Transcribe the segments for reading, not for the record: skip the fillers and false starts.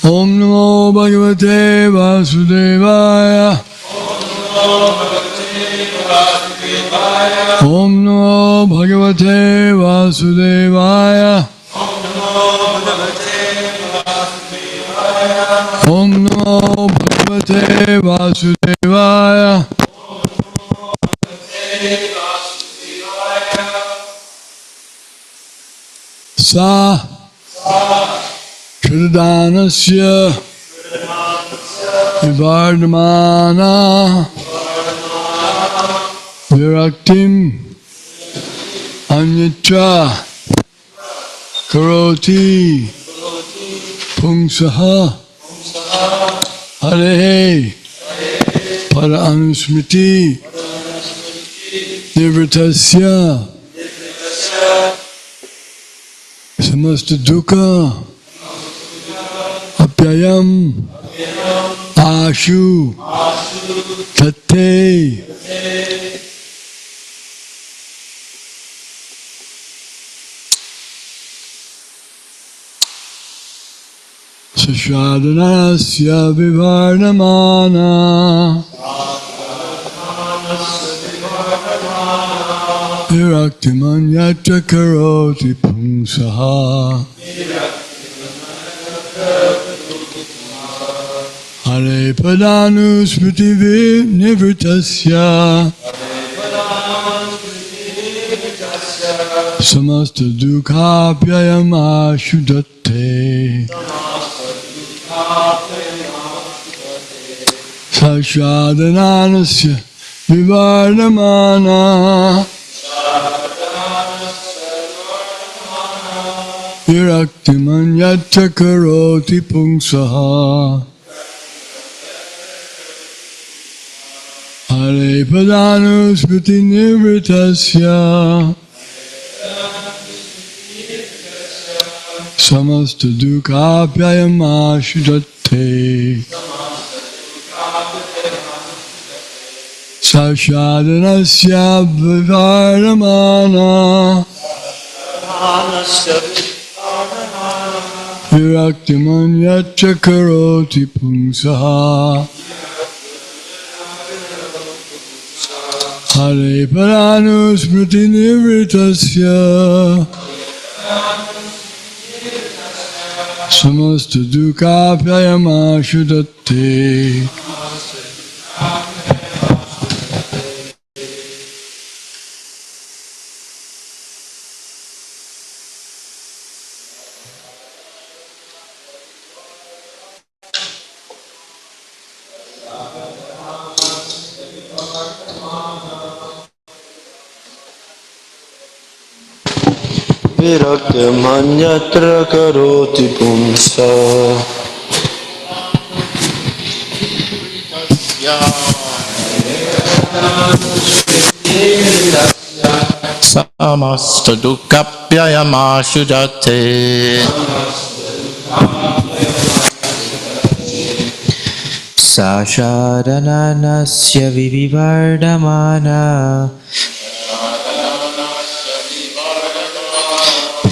Om Namo Bhagavate Vasudevaya. Om Namo Bhagavate Vasudevaya. Om Namo Bhagavate Vasudevaya. Sa Shridanasya Vivardhamana Viraktim Anyatra Karoti Pungsaha Hare Para Anusmriti Nivritasya Samasta Dukkha Apyayam Ashu Tate. Sashadhanasya vivardhamana Viraktimanyatra karoti pungsaha Hare padanusmriti nivritasya Samasta dukkapyayam ashudate Sashadhanasya vivardhamana Viraktiman yatra karoti pumsaha. Hare padanusmriti nivritasya samasta dukapyayamashudate sashadhanasya vivardhamana viraktiman yatra karoti pumsaha. Hare padanusmriti nivritasya samasta dukapyayamashudate. Viraktiman yatra karoti pumsa. Samasta dukapyayamashudate. Sashadhanasya vivivardhamana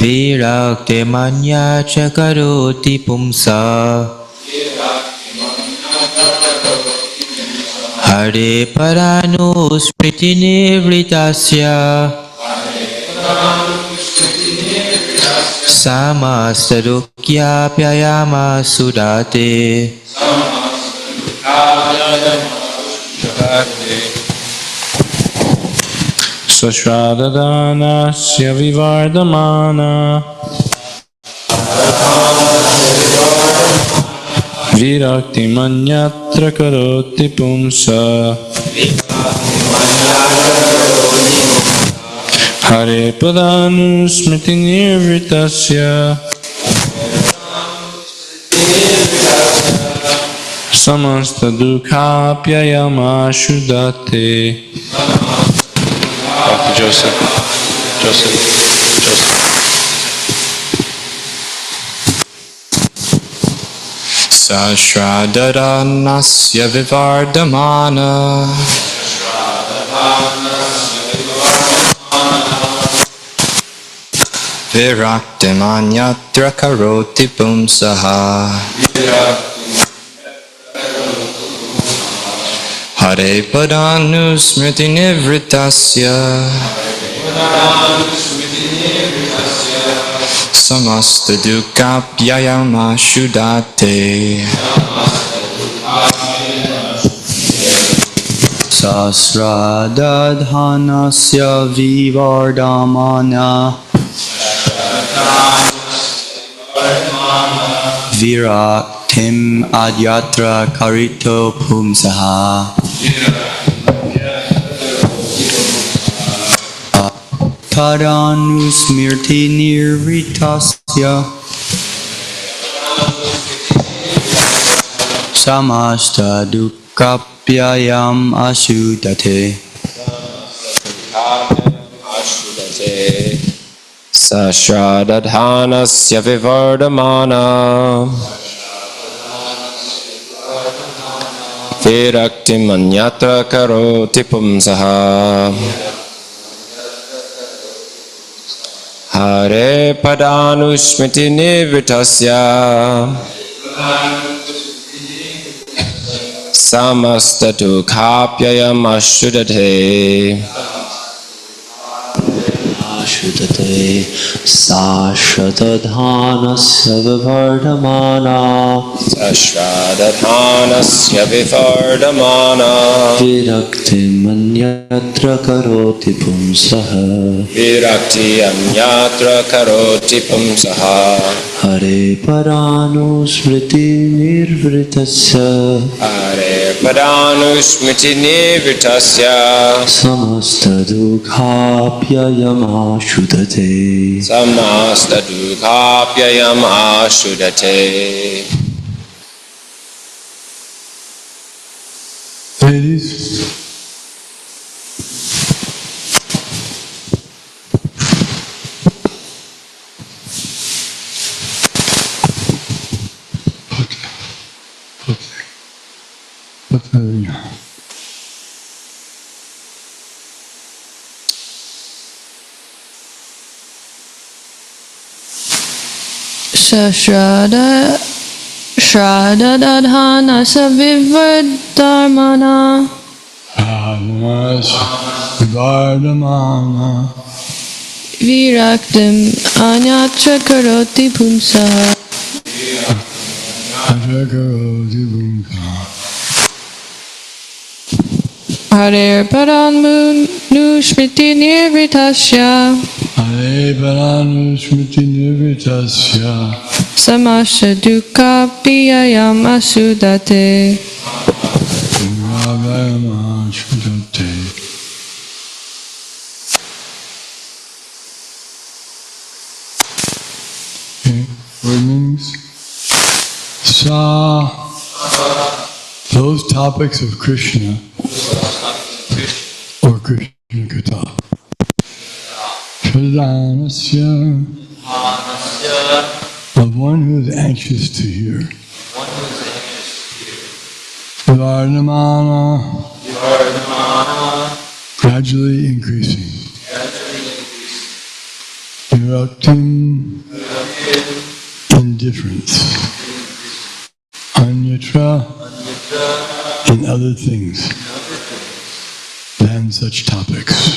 Viraktiman yatra karoti pumsa. Hare padanusmriti nivritasya samasta dukkapyayamasudate. Sashradhanasya vivardhamana Viraktiman yatra karoti pumsa. Hare padanusmriti nivritasya samasta dukkapyayamashudate. Dr. Joseph. Sashradhanasya vivardhamana Viraktiman yatra karoti pumsaha. Hare padanusmriti nivritasya samasta dukkapyayamashudate. Sasradhanasya vivardhamana Viraktim adyatra karito pumsaha. Padanusmriti nivritasya samasta dukkapyayam asudate. Sashradhanasya vivardhamana Viraktiman yatra karoti pumsaha. Hare padanusmriti nivritasya samasta dukkapyayamashudate. Sashradhanasya vivardhamana Viraktiman yatra karoti pumsaha. Hare padanusmriti nivritasya samasta dukkapyayamashudate. ashudate. Samasta dukapyayam ashudate. Ladies, put that in. Shraddha dadhana savivardharmana Vardhamana viraktim anyatra karoti pumsaha. Ajakaroti Bhumka. Hare paranmunu smriti nirvitasya Hare Paranu Smriti Nirvitasya samasya dukkha piyayam asudate. Vayama Shudate. Okay, word meanings. Sa, those topics of Krishna or Krishna Katha. Pradhanasya, of one who is anxious to hear. Vardhamana, gradually increasing. Viraktim, indifference. Anyatra, in other things than such topics.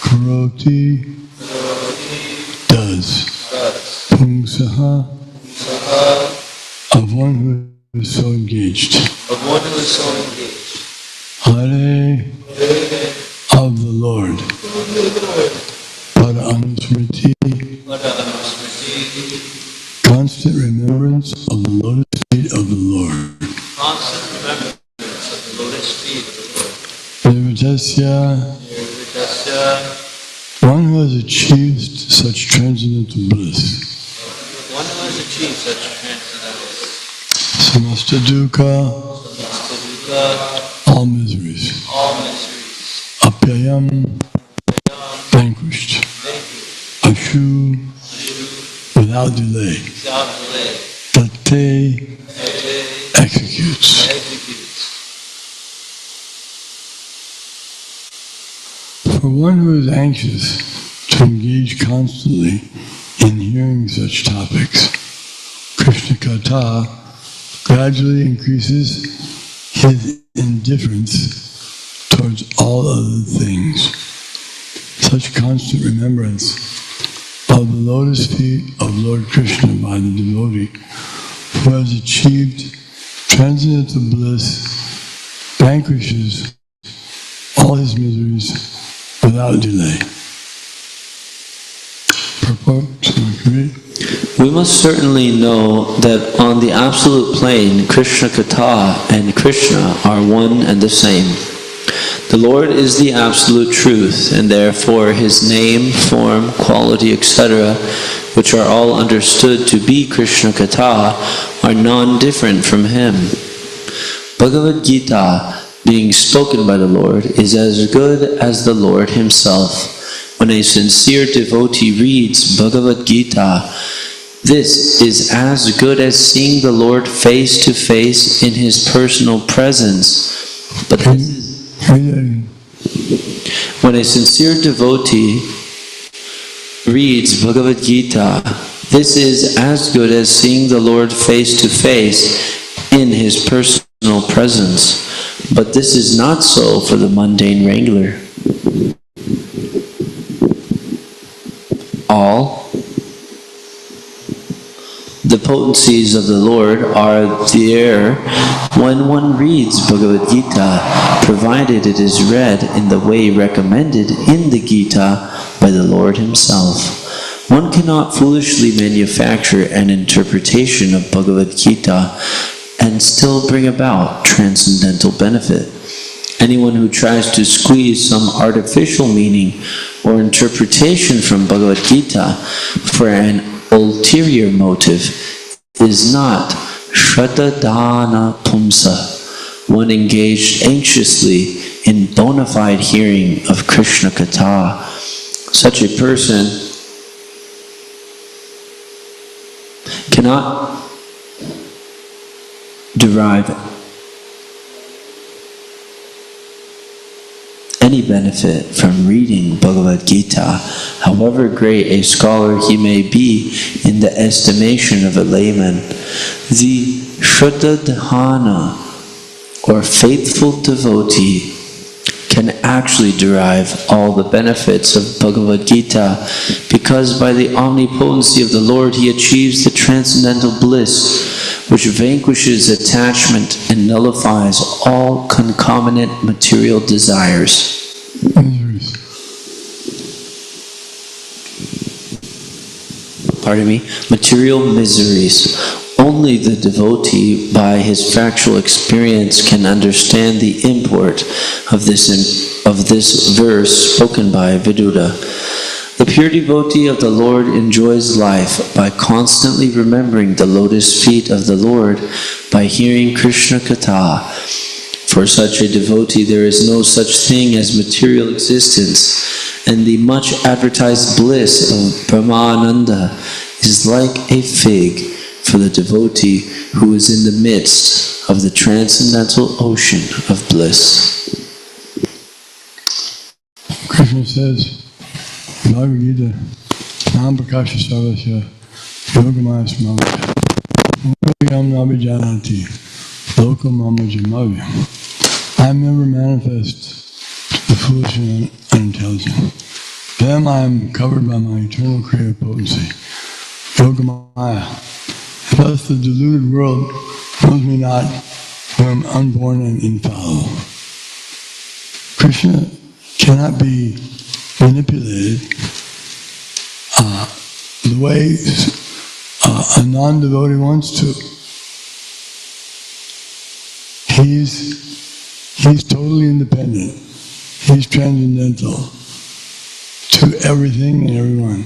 Karoti, does. Pumsaha, of one who is so engaged. Hare, of the Lord. Padanusmriti, constant remembrance of the lotus feet of the Lord. Nirvitasya, one who has achieved such transcendental bliss. Samasta dukkha, all miseries. Apyayam, vanquished. Ashu, without delay. Tate, executes. For one who is anxious to engage constantly in hearing such topics, Krishna Katha gradually increases his indifference towards all other things. Such constant remembrance of the lotus feet of Lord Krishna by the devotee who has achieved transcendental bliss vanquishes all his miseries without delay. Purport, We must certainly know that on the absolute plane, Krishna Katha and Krishna are one and the same. The Lord is the absolute truth, and therefore His name, form, quality, etc., which are all understood to be Krishna Katha, are non-different from Him. Bhagavad Gita, being spoken by the Lord, is as good as the Lord Himself. When a sincere devotee reads Bhagavad Gita, this is as good as seeing the Lord face to face in His personal presence. But this is when a sincere devotee reads Bhagavad Gita, this is as good as seeing the Lord face to face in His personal presence. But this is not so for the mundane wrangler. All the potencies of the Lord are there when one reads Bhagavad Gita, provided it is read in the way recommended in the Gita by the Lord Himself. One cannot foolishly manufacture an interpretation of Bhagavad Gita and still bring about transcendental benefit. Anyone who tries to squeeze some artificial meaning or interpretation from Bhagavad Gita for an ulterior motive is not Shraddha Pumsa, one engaged anxiously in bona fide hearing of Krishna Katha. Such a person cannot derive any benefit from reading Bhagavad Gita, however great a scholar he may be in the estimation of a layman. The Shraddha or faithful devotee can actually derive all the benefits of Bhagavad Gita, because by the omnipotency of the Lord he achieves the transcendental bliss which vanquishes attachment and nullifies all concomitant material desires. Material miseries. Only the devotee, by his factual experience, can understand the import of this verse spoken by Vidura. The pure devotee of the Lord enjoys life by constantly remembering the lotus feet of the Lord, by hearing Krishna Katha. For such a devotee, there is no such thing as material existence, and the much advertised bliss of Brahmananda is like a fig for the devotee who is in the midst of the transcendental ocean of bliss. Krishna says, Bhagavad Gita, Nam Prakasha Sarvasya, Yogamaya Smavraya, Yogyam Nabijanati, Lokam Amajamavyam. I am never manifest to the foolish and unintelligent. Them I am covered by my eternal creative potency, Yogamaya. Thus the deluded world knows me not, who am unborn and infallible. Krishna cannot be manipulated the way a non-devotee wants to. He's totally independent. He's transcendental to everything and everyone.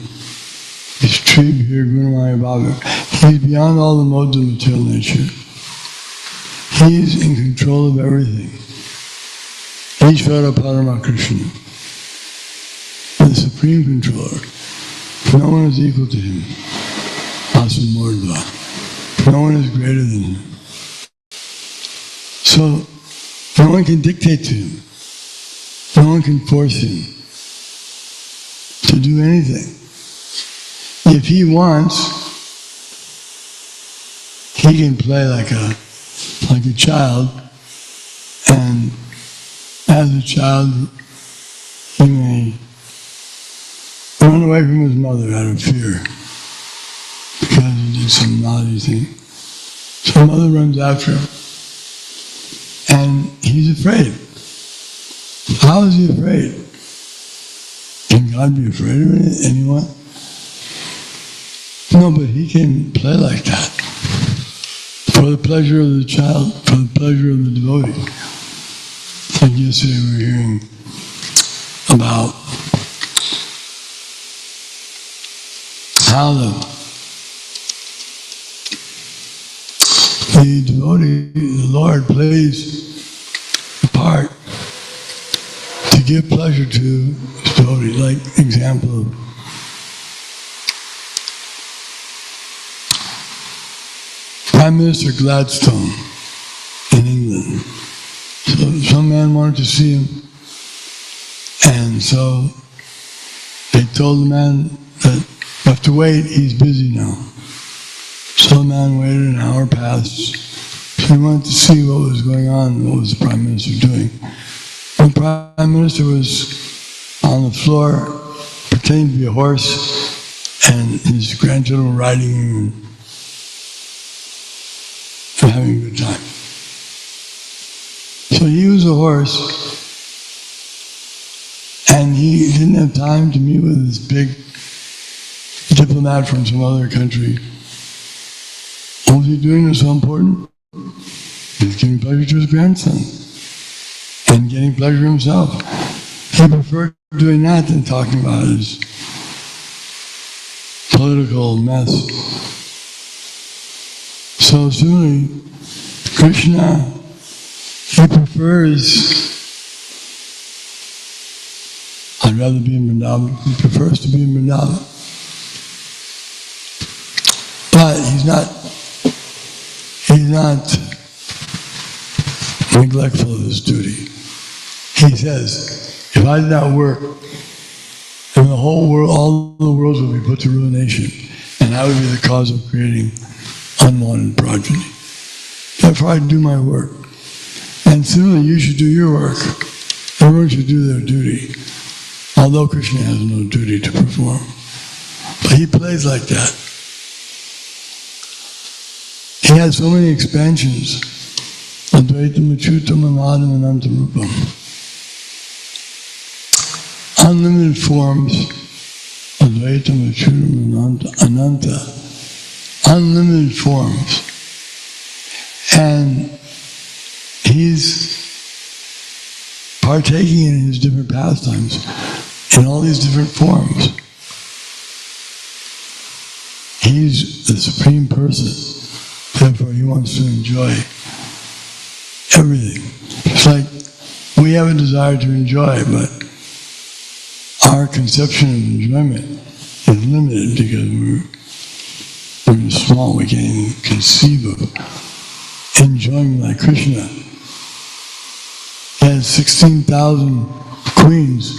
He's Trib here, Gunamaya Bhava. He's beyond all the modes of material nature. He's in control of everything. Ishvara Parama Krishna, the supreme controller. No one is equal to him. Asam Mordva. No one is greater than him. So, no one can dictate to him. No one can force him to do anything. If he wants, he can play like a child, and as a child, he may run away from his mother out of fear because he did some naughty thing. So mother runs after him, and he's afraid. How is he afraid? Can God be afraid of anyone? No, but he can play like that for the pleasure of the child, for the pleasure of the devotee. Like yesterday we were hearing about how the devotee, the Lord, plays a part to give pleasure to his devotee. Like example of Prime Minister Gladstone in England. So some man wanted to see him, and so they told the man that you have to wait, he's busy now. So the man waited, an hour passed. So he wanted to see what was going on, what was the Prime Minister doing. The Prime Minister was on the floor, pretending to be a horse, and his grandchildren were riding him and having a good time. So he was a horse, and he didn't have time to meet with this big diplomat from some other country. What was he doing that was so important? He was giving pleasure to his grandson. and getting pleasure himself. He preferred doing that than talking about his political mess. So similarly, Krishna, he prefers, I'd rather be in Vrindavan. He prefers to be in Vrindavan. But he's not neglectful of his duty. He says, if I did not work, then the whole world, all the worlds would be put to ruination, and I would be the cause of creating unwanted progeny. Therefore I do my work. And similarly, you should do your work. Everyone should do their duty. Although Krishna has no duty to perform. But he plays like that. He has so many expansions. Advaitam Achyutam Anadam Anantarupam. Unlimited forms. Advaitam Achyutam Ananta. Unlimited forms. And he's partaking in his different pastimes in all these different forms. He's the Supreme Person. Therefore, he wants to enjoy everything. It's like we have a desire to enjoy, but our conception of enjoyment is limited because we're small. We can't even conceive of enjoying like Krishna. He has 16,000 queens,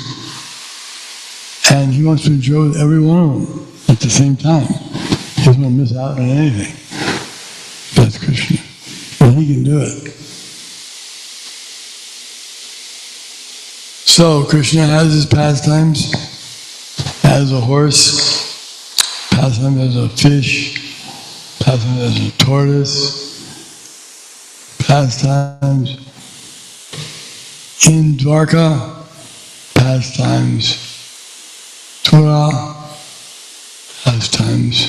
and he wants to enjoy with every one of them at the same time. He doesn't want to miss out on anything. That's Krishna. And he can do it. So Krishna has his pastimes as a horse, pastimes as a fish, pastimes as a tortoise, pastimes in Dwarka, pastimes Thura, pastimes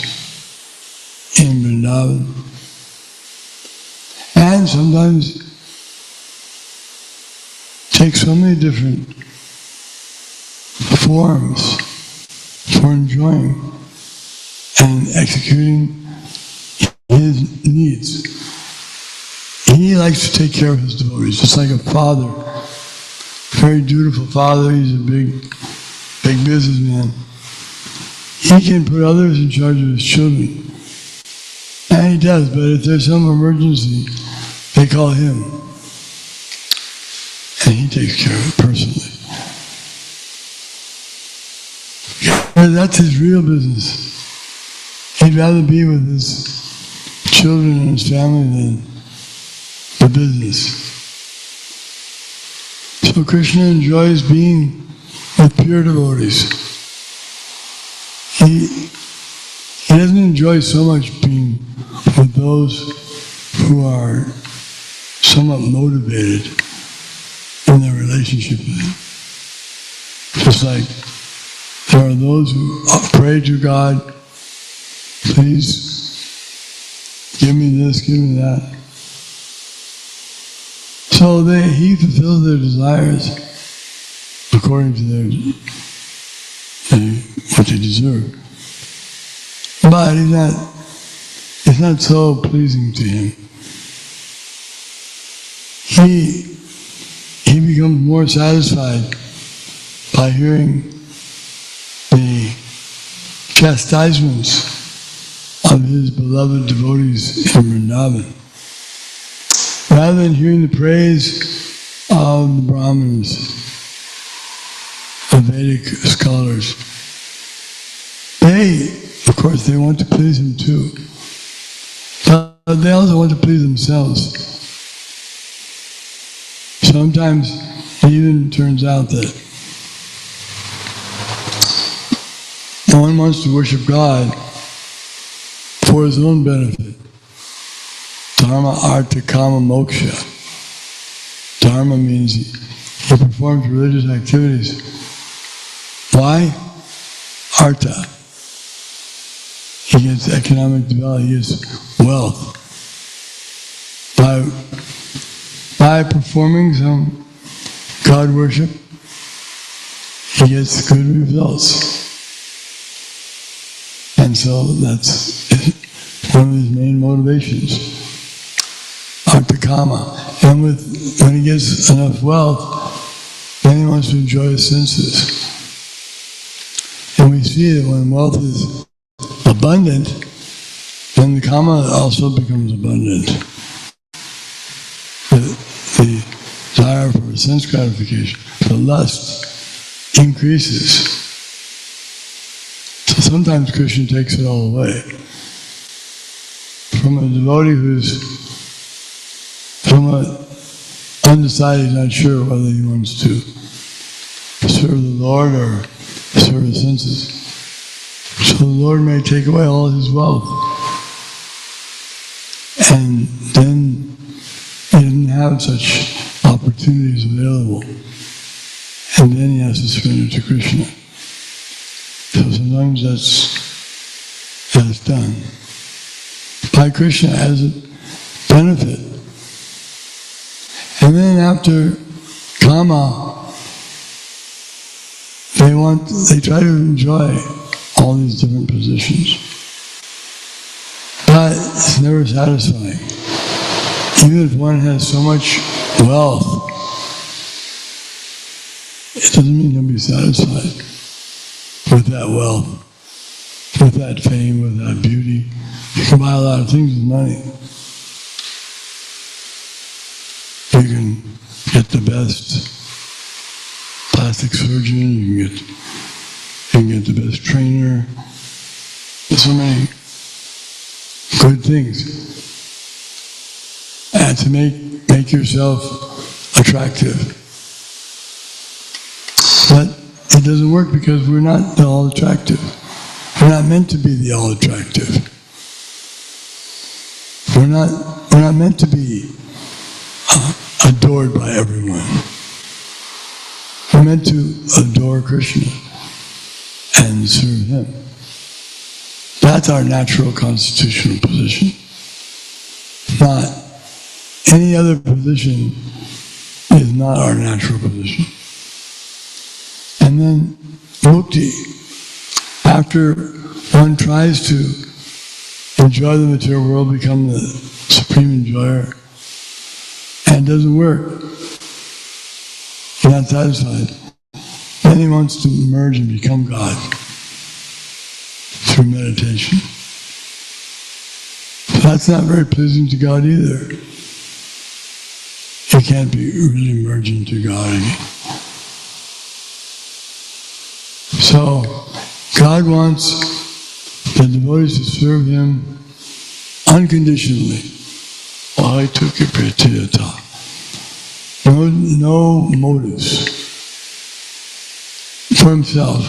in Vrindavan. And sometimes take so many different forms for enjoying and executing his needs. He likes to take care of his devotees, just like a father, very dutiful father. He's a big businessman. He can put others in charge of his children. And he does, but if there's some emergency, they call him. And he takes care of it personally. But that's his real business. He'd rather be with his children and his family than the business. So Krishna enjoys being with pure devotees. He doesn't enjoy so much being with those who are somewhat motivated in their relationship with him. Just like there are those who pray to God, please give me this, give me that. So he fulfills their desires according to what they deserve. But it's not so pleasing to him. He becomes more satisfied by hearing the chastisements of his beloved devotees in Vrindavan, rather than hearing the praise of the Brahmanas, the Vedic scholars. Of course, they want to please him too, but they also want to please themselves. Sometimes it even turns out that one wants to worship God for his own benefit. Dharma, artha, kama, moksha. Dharma means he performs religious activities. Why? Artha. He gets economic development, he gets wealth. By performing some God worship, he gets good results. And so that's one of his main motivations, Artakama. And when he gets enough wealth, then he wants to enjoy his senses. And we see that when wealth is abundant, then the kama also becomes abundant. The desire for sense gratification, the lust, increases. So sometimes Krishna takes it all away. From a devotee who's somewhat undecided, not sure whether he wants to serve the Lord or serve his senses. So the Lord may take away all his wealth. And then he didn't have such opportunities available. And then he has to surrender to Krishna. So sometimes that's done by Krishna as a benefit. And then after kama, they try to enjoy all these different positions. But it's never satisfying. Even if one has so much wealth, it doesn't mean he'll be satisfied with that wealth, with that fame, with that beauty. You can buy a lot of things with money. You can get the best plastic surgeon, you can get the best trainer. There's so many good things. And to make yourself attractive. But it doesn't work because we're not the all attractive. We're not meant to be the all attractive. We're not meant to be adored by everyone. We're meant to adore Krishna and serve him. That's our natural constitutional position. Not any other position is not our natural position. And then mukti. After one tries to enjoy the material world, become the supreme enjoyer, and it doesn't work, you're not satisfied, then he wants to merge and become God through meditation. That's not very pleasing to God either. You can't be really merging to God again. So, God wants the devotees to serve him unconditionally. No motives for himself.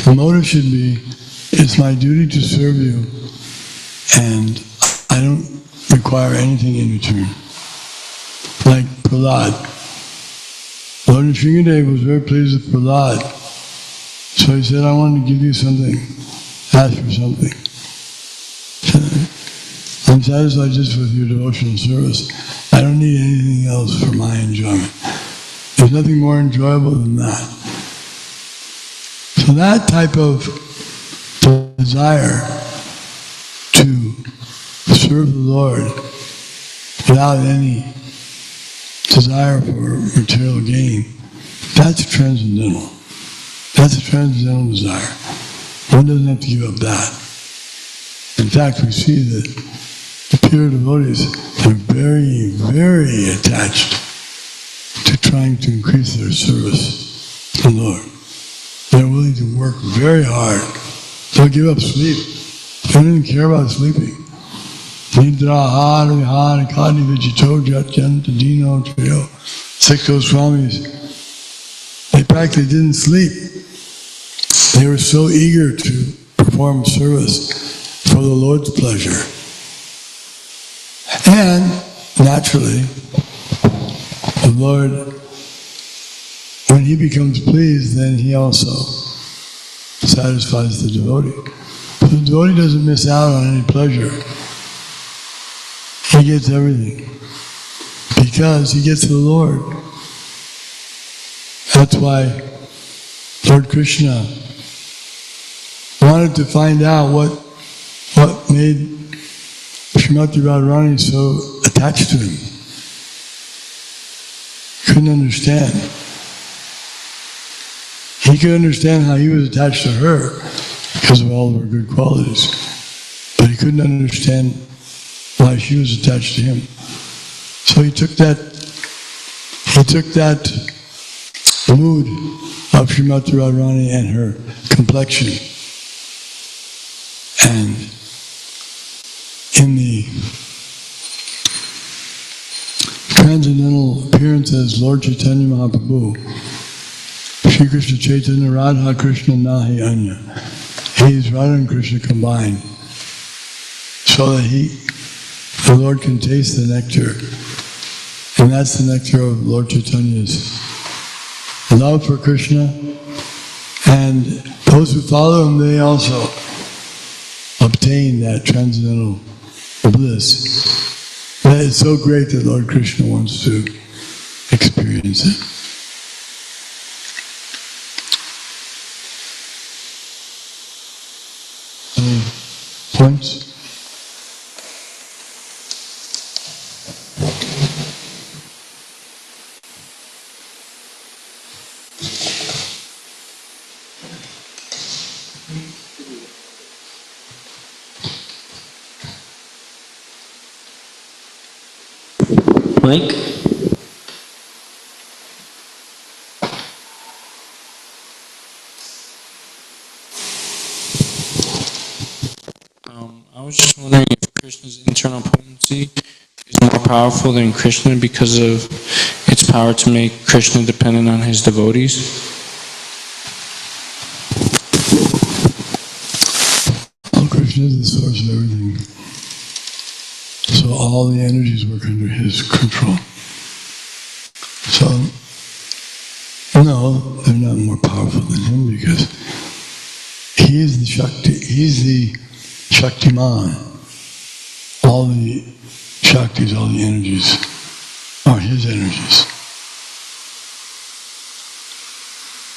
The motive should be, it's my duty to serve you, and I don't require anything in return. Like Prahlad. Lord Nrsingadev was very pleased with Prahlad. So he said, I want to give you something. Ask for something. I'm satisfied just with your devotional service. I don't need anything else for my enjoyment. There's nothing more enjoyable than that. So that type of desire to serve the Lord without any desire for material gain, that's transcendental. That's a transcendental desire. One doesn't have to give up that. In fact, we see that the pure devotees are very, very attached to trying to increase their service to the Lord. They're willing to work very hard. They'll give up sleep. They don't even care about sleeping. Nidra har vihar kadi vijito jatjanta dino trio. 6 Goswamis, they practically didn't sleep. They were so eager to perform service for the Lord's pleasure. And, naturally, the Lord, when he becomes pleased, then he also satisfies the devotee. But the devotee doesn't miss out on any pleasure. He gets everything because he gets to the Lord. That's why Lord Krishna wanted to find out what made Srimati Radharani so attached to him. Couldn't understand. He could understand how he was attached to her because of all of her good qualities, but he couldn't understand why she was attached to him. So he took that mood of Srimati Radharani and her complexion, and in the transcendental appearance as Lord Chaitanya Mahaprabhu, Shri Krishna Chaitanya Radha Krishna Nahi Anya. He is Radha and Krishna combined, so that the Lord can taste the nectar. And that's the nectar of Lord Chaitanya's love for Krishna. And those who follow him, they also obtain that transcendental bliss. That is so great that Lord Krishna wants to experience it. Any points? Mike? I was just wondering if Krishna's internal potency is more powerful than Krishna because of its power to make Krishna dependent on his devotees. Well, Krishna is the source of everything. So all the energies work under his control. So, no, they're not more powerful than him because he is the Shakti, he's the Shaktiman. All the Shaktis, all the energies are his energies.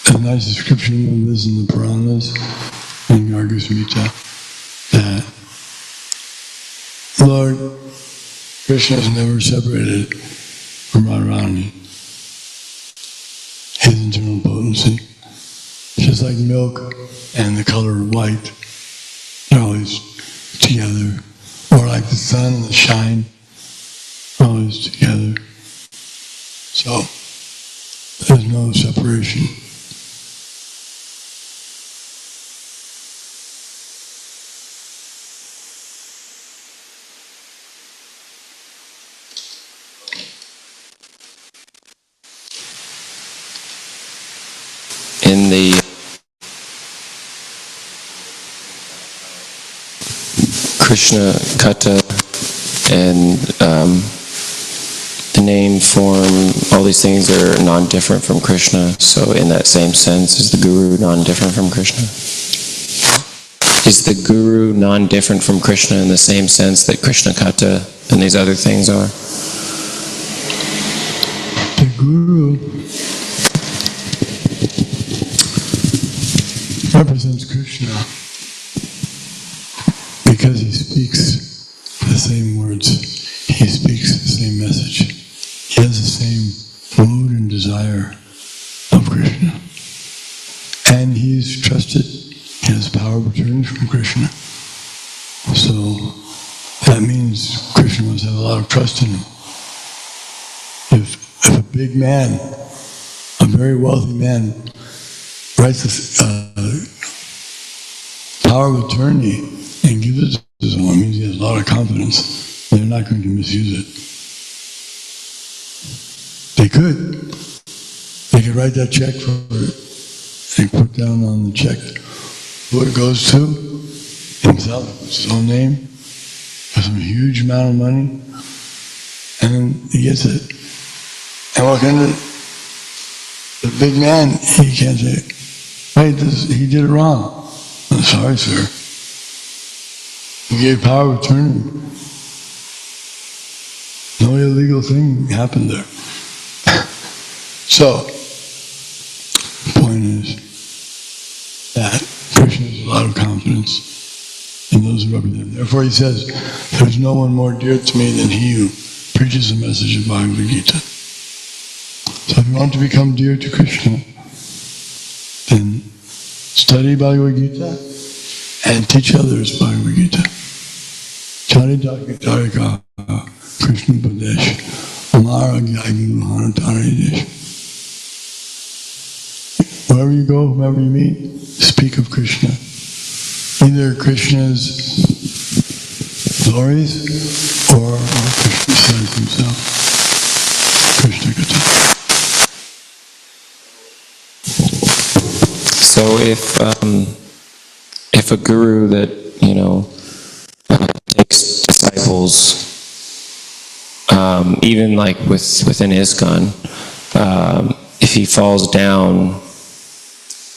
There's a nice description of this in the Puranas, in Garga Samhita, that Lord Krishna is never separated from Radharani. His internal potency, just like milk and the color white, they're always together. Or like the sun and the shine, always together. So, there's no separation. In the Krishna Kata and the name, form, all these things are non-different from Krishna. So in that same sense, is the Guru non-different from Krishna? Is the Guru non-different from Krishna in the same sense that Krishna Kata and these other things are? The Guru represents Krishna because he speaks the same words, he speaks the same message, he has the same mood and desire of Krishna, and he's trusted, he has power of attorney from Krishna. So that means Krishna must have a lot of trust in him. If a big man, a very wealthy man, writes this power of attorney and gives it to someone, means he has a lot of confidence. They're not going to misuse it. They could write that check for it and put down on the check who it goes to, himself, his own name, for some huge amount of money, and then he gets it. And what kind of the big man, he can't say, hey, he did it wrong. I'm sorry, sir. He gave power of attorney. No illegal thing happened there. So, the point is that Krishna has a lot of confidence in those who represent him. Therefore he says, there's no one more dear to me than he who preaches the message of Bhagavad Gita. So if you want to become dear to Krishna, then study Bhagavad Gita and teach others Bhagavad Gita. Charitarika Krishna Pradesh Amara Gyaguru Hanatari. Wherever you go, whomever you meet, speak of Krishna. Either Krishna's glories or Krishna says himself. KrishnaKC. So if a guru that, takes disciples, even like within ISKCON, if he falls down,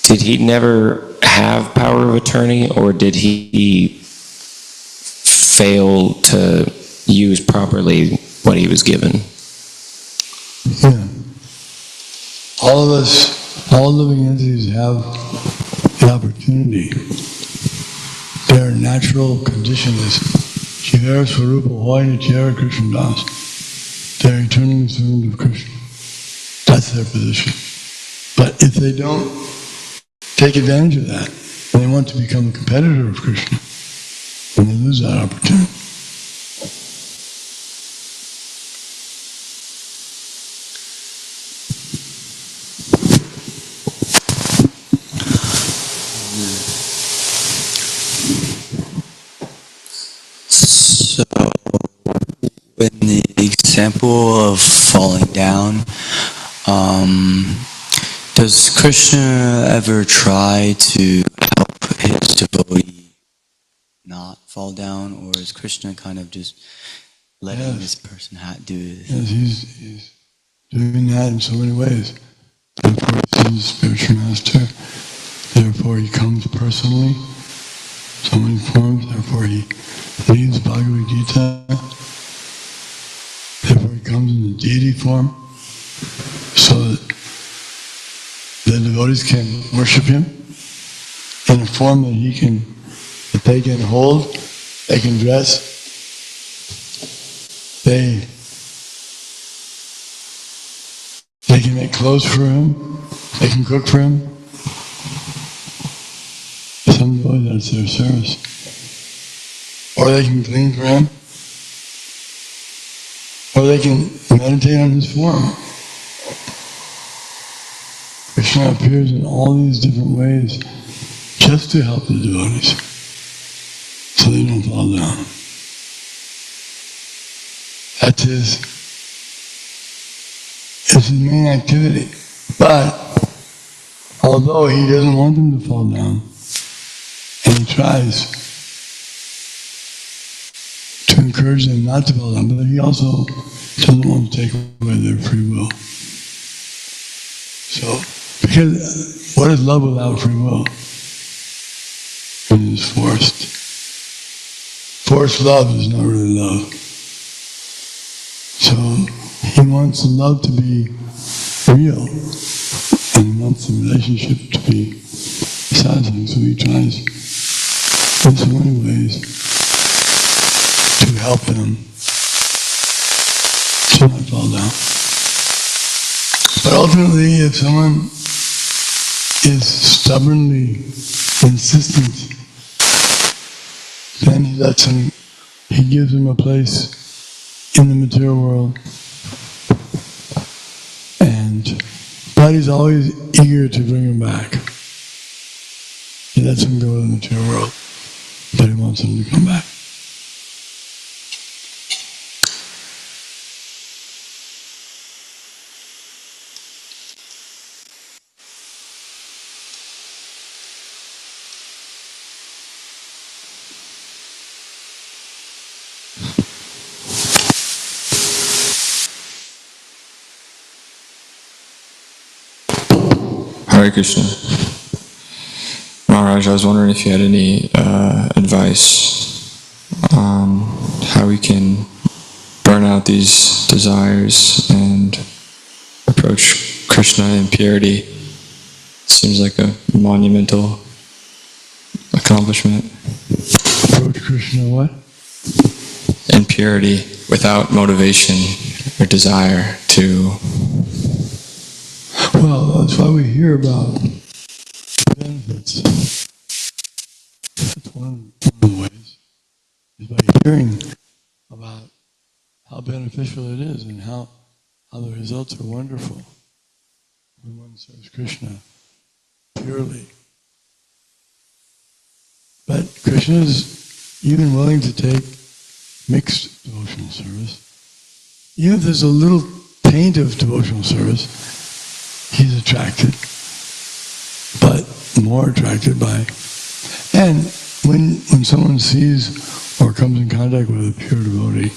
did he never have power of attorney, or did he fail to use properly what he was given? Yeah. All of us, all living entities have the opportunity. Their natural condition is Shivara Swarupa Hoy HareKrishnaKC. They're eternally servant of Krishna. That's their position. But if they don't take advantage of that, and they want to become a competitor of Krishna, then they lose that opportunity. So, in the example of falling down, does Krishna ever try to help his devotee not fall down, or is Krishna kind of just letting this person do it? Yes, he's doing that in so many ways. Therefore, he's the spiritual master. Therefore, he comes personally, so many forms. Therefore, he leads Bhagavad Gita. Therefore, he comes in the deity form, so that the devotees can worship him in a form that they can hold, they can dress, they can make clothes for him, they can cook for him. Some devotees, that's their service. Or they can clean for him, or they can meditate on his form. Krishna appears in all these different ways just to help the devotees so they don't fall down. That's his main activity. But although he doesn't want them to fall down, and he tries to encourage them not to fall down, but he also doesn't want to take away their free will. So, because what is love without free will? It is forced. Forced love is not really love. So he wants the love to be real, and he wants the relationship to be satisfying. So he tries in so many ways to help them to not fall down. But ultimately, if someone is stubbornly insistent, then he gives him a place in the material world, but he's always eager to bring him back. He lets him go to the material world, but he wants him to come back. Hare Krishna. Maharaj, I was wondering if you had any advice on how we can burn out out these desires and approach Krishna in purity. Seems like a monumental accomplishment. Approach Krishna what? In purity, without motivation or desire to... Well, that's why we hear about benefits. That's one of the ways, is by hearing about how beneficial it is and how the results are wonderful when one serves Krishna purely. But Krishna is even willing to take mixed devotional service. Even if there's a little taint of devotional service, he's attracted, but more attracted by. And when someone sees or comes in contact with a pure devotee,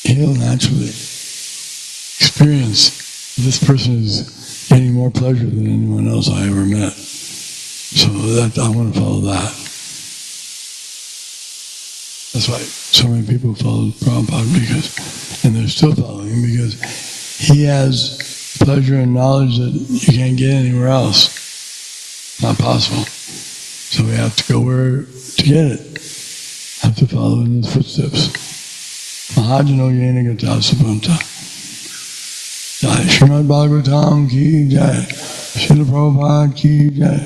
he'll naturally experience this person is getting more pleasure than anyone else I ever met. So that I want to follow that. That's why so many people follow Prabhupada, and they're still following because he has pleasure and knowledge that you can't get anywhere else. Not possible. So we have to go where to get it. Have to follow in his footsteps. Mahajano yena gata sabanta. Jai Srimad Bhagavatam ki jai. Srila Prabhupada ki jai.